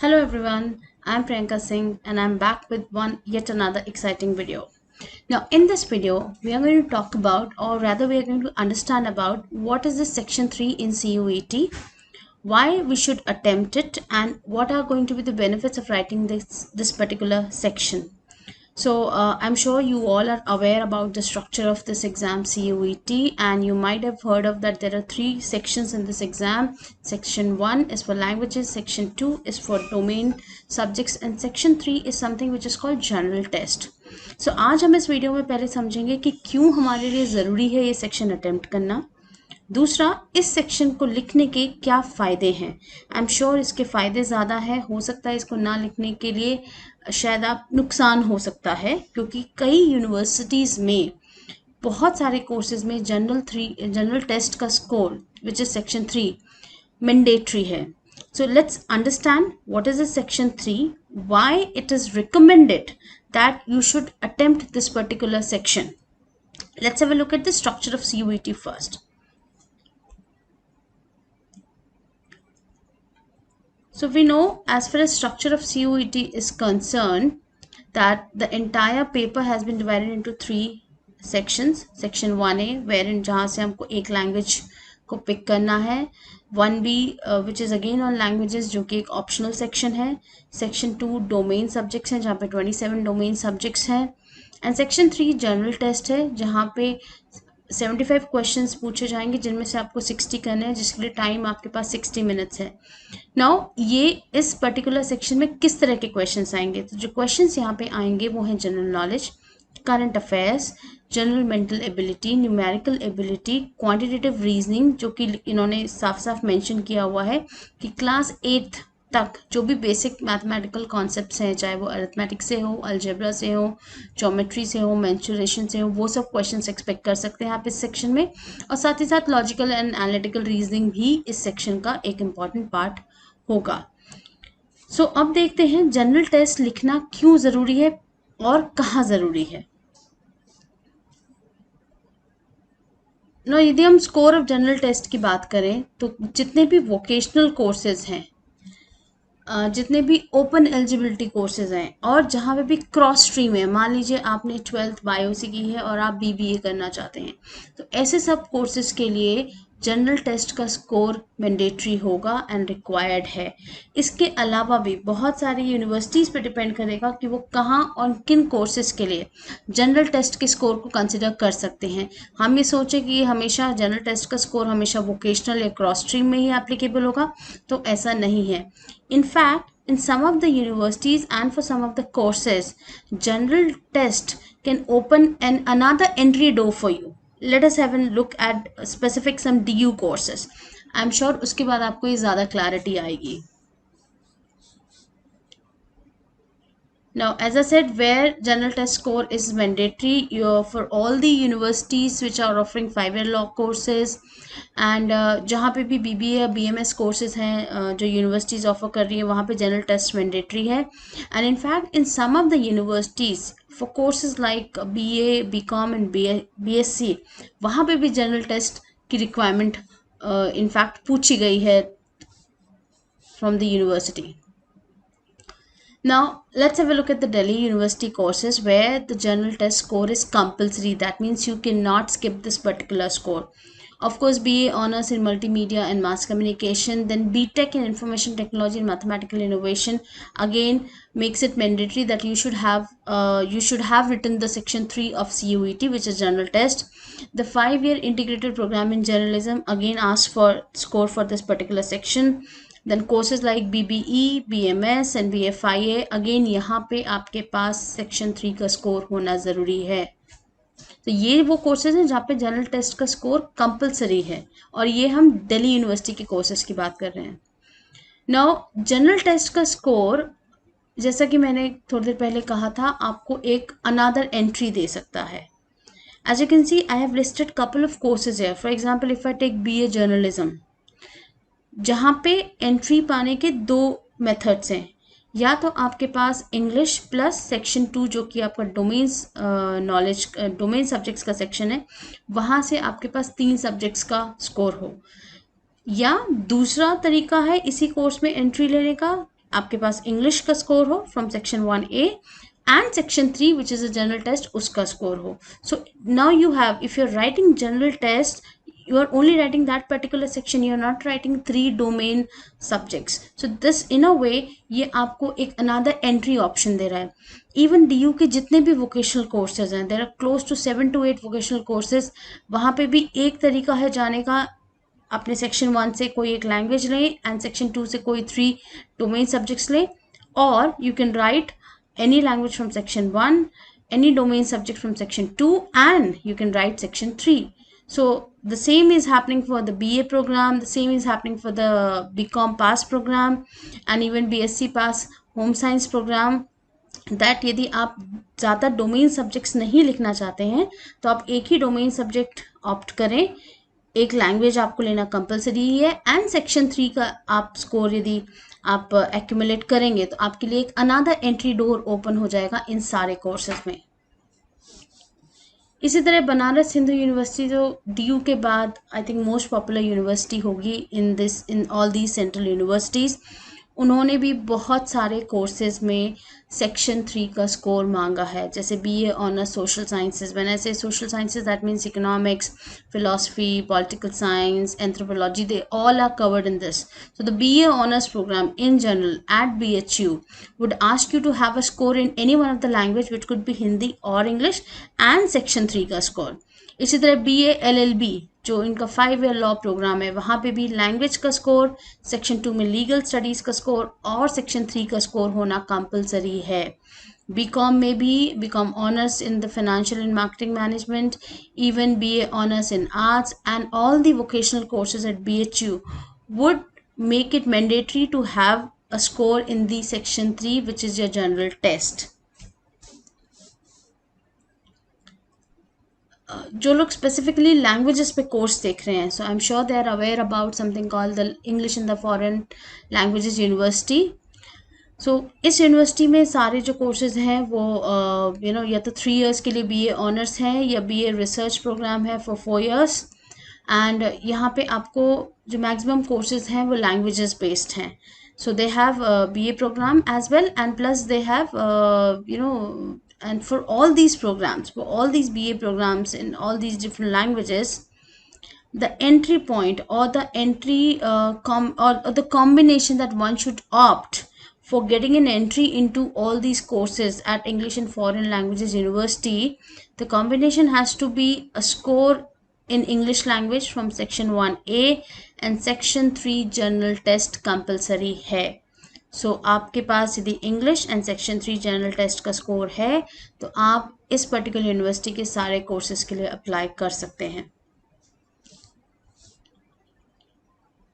Hello everyone, I'm Priyanka Singh and I'm back with yet another exciting video. Now in this video, we are going to talk about, or rather we are going to understand about what is this section 3 in CUET, why we should attempt it, and what are going to be the benefits of writing this particular section. So I'm sure you all are aware about the structure of this exam CUET, and you might have heard of that there are 3 sections in this exam. Section 1 is for languages, section 2 is for domain subjects, and section 3 is something which is called general test. So आज हम इस video में पहले समझेंगे कि क्यों हमारे लिए ज़रूरी है ये सेक्शन अटेम्प्ट करना, दूसरा इस सेक्शन को लिखने के क्या फ़ायदे हैं. आई एम श्योर इसके फ़ायदे ज़्यादा है, हो सकता है इसको ना लिखने के लिए शायद आप नुकसान हो सकता है, क्योंकि कई यूनिवर्सिटीज़ में बहुत सारे कोर्सेज में जनरल टेस्ट का score which is section 3 mandatory है. So let's understand what is the section 3, why it is recommended that you should attempt this particular section. Let's have a look at the structure of CUET first. So we know, as far as structure of CUET is concerned, that the entire paper has been divided into 3 sections. Section 1A, wherein जहाँ से हमको एक language को pick करना है. 1B, which is again on languages, जो कि एक optional section है. Section 2 domain subjects हैं, जहाँ पे 27 domain subjects हैं. And section 3 general test है, जहाँ पे 75 क्वेश्चंस पूछे जाएंगे, जिनमें से आपको 60 करने हैं, जिसके लिए टाइम आपके पास 60 मिनट्स है. नाउ ये इस पर्टिकुलर सेक्शन में किस तरह के क्वेश्चंस आएंगे, तो जो क्वेश्चंस यहाँ पे आएंगे वो हैं general knowledge, current affairs, general mental ability, numerical ability, quantitative reasoning, जो कि इन्होंने साफ साफ मेंशन किया हुआ है कि क्लास 8 तक जो भी बेसिक मैथमेटिकल कॉन्सेप्ट्स हैं, चाहे वो अरिथमेटिक से हो, अलजेब्रा से हो, ज्योमेट्री से हो, मेंसुरेशन से हो, वो सब क्वेश्चंस एक्सपेक्ट कर सकते हैं आप इस सेक्शन में. और साथ ही साथ लॉजिकल एंड एनालिटिकल रीजनिंग भी इस सेक्शन का एक इम्पॉर्टेंट पार्ट होगा. सो अब देखते हैं जनरल टेस्ट लिखना क्यों ज़रूरी है और कहाँ ज़रूरी है. यदि हम स्कोर ऑफ जनरल टेस्ट की बात करें तो जितने भी वोकेशनल कोर्सेज हैं, जितने भी ओपन एलिजिबिलिटी कोर्सेज हैं, और जहाँ पे भी क्रॉस स्ट्रीम है, मान लीजिए आपने 12th बायो से की है और आप बीबीए करना चाहते हैं, तो ऐसे सब कोर्सेज के लिए जनरल टेस्ट का स्कोर मैंडेटरी होगा एंड रिक्वायर्ड है. इसके अलावा भी बहुत सारी यूनिवर्सिटीज़ पे डिपेंड करेगा कि वो कहाँ और किन कोर्सेज के लिए जनरल टेस्ट के स्कोर को कंसिडर कर सकते हैं. हम ये सोचें कि ये हमेशा जनरल टेस्ट का स्कोर हमेशा वोकेशनल या क्रॉस स्ट्रीम में ही एप्लीकेबल होगा, तो ऐसा नहीं है. In fact, in some of the universities and for some of the courses, general test can open another entry door for you. Let us have a look at specific some DU courses. I'm sure उसके बाद आपको ये ज़्यादा clarity आएगी. Now, as I said, where general test score is mandatory for all the universities which are offering 5-year law courses, and जहाँ पे भी BBA या BMS courses हैं जो universities offer कर रही है, वहाँ पे general test mandatory है. And in fact, in some of the universities for courses like BA, BCom and BSc, वहाँ पे भी general test की requirement in fact पूछी गई है from the university. Now, let's have a look at the Delhi University courses where the general test score is compulsory. That means you cannot skip this particular score. Of course, BA Honours in Multimedia and Mass Communication, then BTech in Information Technology and Mathematical Innovation, again makes it mandatory that you should have written the section 3 of CUET, which is general test. The 5-year integrated program in journalism again asks for score for this particular section. Then courses like BBE, BMS and BFIA, again यहाँ पे आपके पास section 3 का score होना ज़रूरी है. तो ये वो कोर्सेज हैं जहाँ पे जनरल टेस्ट का स्कोर कंपलसरी है, और ये हम दिल्ली यूनिवर्सिटी के कोर्सेज की बात कर रहे हैं. नाउ जनरल टेस्ट का स्कोर, जैसा कि मैंने थोड़ी देर पहले कहा था, आपको एक अनदर एंट्री दे सकता है. As you can see, I have listed couple of courses here. For example, if I take BA journalism, जहाँ पे एंट्री पाने के 2 मेथड्स हैं. या तो आपके पास इंग्लिश प्लस सेक्शन 2 जो कि आपका डोमेन सब्जेक्ट्स का सेक्शन है, वहाँ से आपके पास 3 सब्जेक्ट्स का स्कोर हो. या दूसरा तरीका है इसी कोर्स में एंट्री लेने का, आपके पास इंग्लिश का स्कोर हो from section 1A and section 3 which is a general test उसका score हो. So now you have, if you're writing general test, you are only writing that particular section, you are not writing 3 domain subjects. So this in a way ये आपको एक another entry option दे रहा है. Even DU के जितने भी vocational courses हैं, there are close to 7 to 8 vocational courses, वहाँ पे भी एक तरीका है जाने का, अपने सेक्शन 1 से कोई एक लैंग्वेज लें एंड सेक्शन 2 से कोई 3 डोमेन सब्जेक्ट्स लें, और you can write any language from section 1, any domain subject from section 2, and you can write section 3. So the same is happening for the BA program, the same is happening for the BCom pass program and even BSc pass home science program. That यदि आप ज़्यादा domain subjects नहीं लिखना चाहते हैं तो आप एक ही डोमेन सब्जेक्ट ऑप्ट करें, एक लैंग्वेज आपको लेना कंपलसरी ही है, एंड सेक्शन 3 का आप स्कोर यदि आप एक्यूमुलेट करेंगे तो आपके लिए एक अनदर एंट्री डोर ओपन हो जाएगा इन सारे कोर्सेज में. इसी तरह बनारस हिंदू यूनिवर्सिटी जो DU के बाद I think most popular university होगी in all the central universities, उन्होंने भी बहुत सारे कोर्सेज में सेक्शन 3 का स्कोर मांगा है. जैसे BA honours social sciences, when I say social sciences that means economics, philosophy, political science, anthropology, they all are covered in this. So the BA honors program in general at BHU would ask you to have a score in any one of the language, which could be Hindi or English, and section 3 का score. इसी तरह BA LLB जो इनका 5 year law programme है, वहाँ पे भी language का स्कोर, सेक्शन 2 में लीगल स्टडीज़ का स्कोर और सेक्शन 3 का स्कोर होना कंपलसरी है. BCom में भी BCom honors in the financial and marketing management, even BA honors in arts, and all the vocational courses at BHU would make it mandatory to have a score in the section 3, which is your general test. जो लोग specifically languages पे course देख रहे हैं, so I am sure they are aware about something called the English in the foreign languages university. सो इस university में सारे जो कोर्सेज हैं वो या तो 3 years के लिए BA ऑनर्स हैं या BA रिसर्च प्रोग्राम है फॉर 4 years, एंड यहाँ पे आपको जो मैक्सिमम कोर्सेज हैं वो लैंग्वेजेस बेस्ड हैं. So they have a BA program as well, and plus they have and for all these programs, for all these BA programs in all these different languages, the entry point or the entry or the combination that one should opt for getting an entry into all these courses at English and Foreign Languages University, the combination has to be a score in English language from section 1A and section 3 general test compulsory है. So आपके पास यदि English and section 3 general test का score है तो आप इस particular university के सारे कोर्सेज के लिए अप्लाई कर सकते हैं.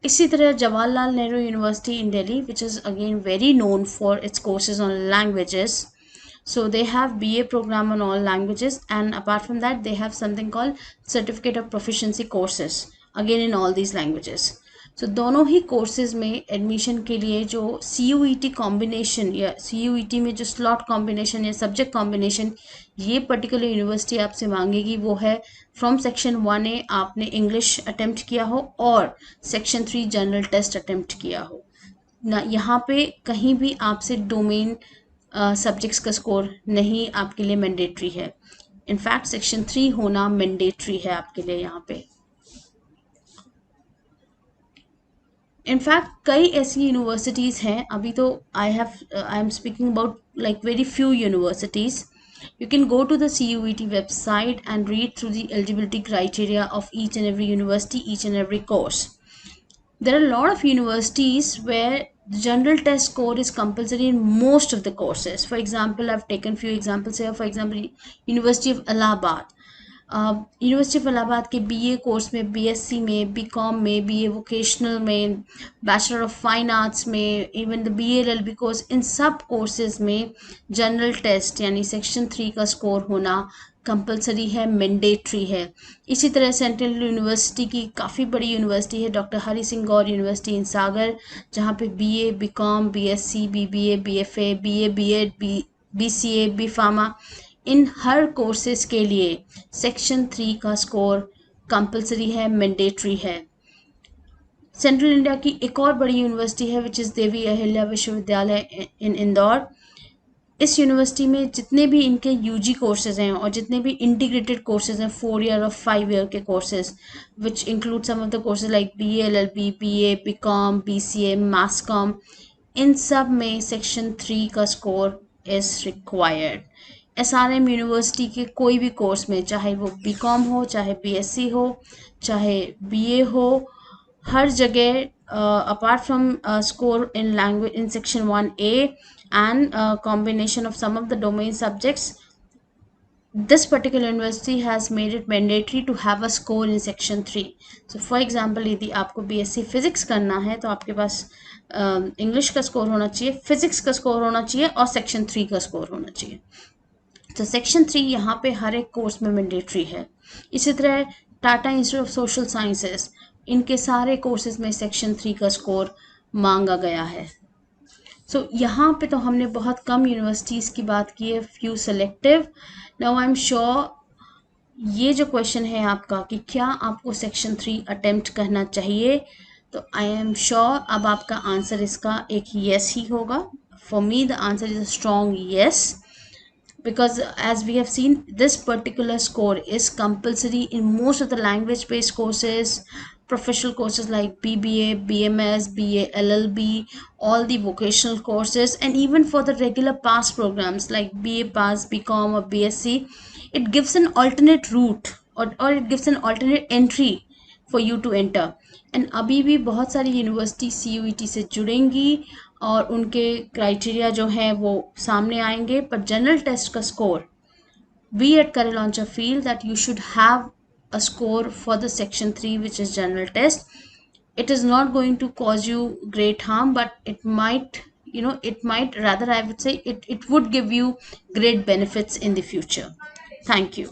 इसी तरह Jawaharlal Nehru university in Delhi, which is again very known for its courses on languages. So they have BA program on all languages, and apart from that they have something called certificate of proficiency courses again in all these languages. So दोनों ही courses में admission के लिए जो CUET combination या CUET में जो slot combination या subject combination ये पर्टिकुलर यूनिवर्सिटी आपसे मांगेगी वो है फ्रॉम सेक्शन 1A आपने इंग्लिश अटेम्प्ट किया हो और सेक्शन 3 जनरल टेस्ट अटेम्प्ट किया हो ना. यहाँ पे कहीं भी आपसे डोमेन सब्जेक्ट्स का स्कोर नहीं आपके लिए मैंडेटरी है. इनफैक्ट सेक्शन 3 होना मैंडेटरी है आपके लिए यहाँ पे. इनफैक्ट कई ऐसी यूनिवर्सिटीज़ हैं, अभी तो I am speaking about like very few universities. You can go to the CUET website and read through the eligibility criteria of each and every university, each and every course. There are a lot of universities where the general test score is compulsory in most of the courses. For example, I've taken few examples here. For example, University of Allahabad. University of Allahabad के BA course में, BSc में, BCom में, BA vocational में, bachelor of fine arts में, even the BA LLB course, इन सब courses में general test यानी सेक्शन 3 का स्कोर होना कंपलसरी है, मैंडेटरी है. इसी तरह सेंट्रल यूनिवर्सिटी की काफ़ी बड़ी यूनिवर्सिटी है डॉक्टर हरि सिंह गौर यूनिवर्सिटी इन सागर, जहाँ पे BA, BCom, BSc, BBA, BFA, BA, BEd, BCA, BPharma, इन हर कोर्सेज के लिए सेक्शन 3 का स्कोर कंपलसरी है, मैंडेटरी है. सेंट्रल इंडिया की एक और बड़ी यूनिवर्सिटी है विच इज़ देवी अहिल्या विश्वविद्यालय इन इंदौर। इस यूनिवर्सिटी में जितने भी इनके यूजी कोर्सेज हैं और जितने भी इंटीग्रेटेड कोर्सेज हैं 4 ईयर और 5 ईयर के courses which include some of the courses like BA LLB BA BCom BCA mass com, इन सब में सेक्शन 3 का score is required. SRM university के कोई भी कोर्स में, चाहे वो BCom हो, चाहे BSc हो, चाहे BA हो, हर जगह apart from score in language in section 1A and combination of some of the domain subjects, this particular university has made it mandatory to have a score in section 3. So for example, यदि आपको BSc physics करना है तो आपके पास English का score होना चाहिए, physics का स्कोर होना चाहिए और सेक्शन 3 का स्कोर होना चाहिए। तो सेक्शन 3 यहाँ पे हर एक कोर्स में मैंडेटरी है। इसी तरह Tata institute of social sciences, इनके सारे कोर्सेज में सेक्शन 3 का स्कोर मांगा गया है। सो यहाँ पे तो हमने बहुत कम यूनिवर्सिटीज़ की बात की है, few selective. Now I am sure ये जो क्वेश्चन है आपका कि क्या आपको सेक्शन 3 अटेम्प्ट करना चाहिए, तो आई एम श्योर अब आपका आंसर इसका एक येस ही होगा। For me the answer is a strong yes, because as we have seen, this particular score is compulsory in most of the language based courses, professional courses like BBA, BMS, BA LLB, all the vocational courses, and even for the regular pass programs like BA pass, BCom or BSc. It gives an alternate route, or it gives an alternate entry for you to enter. And अभी भी बहुत सारी university CUET से जुड़ेंगी और उनके criteria जो हैं वो सामने आएंगे, पर जनरल टेस्ट का score, we at Career Launcher feel that you should have a score for the section 3 which is general test. It is not going to cause you great harm, but it might, it might rather, I would say, it would give you great benefits in the future. Thank you.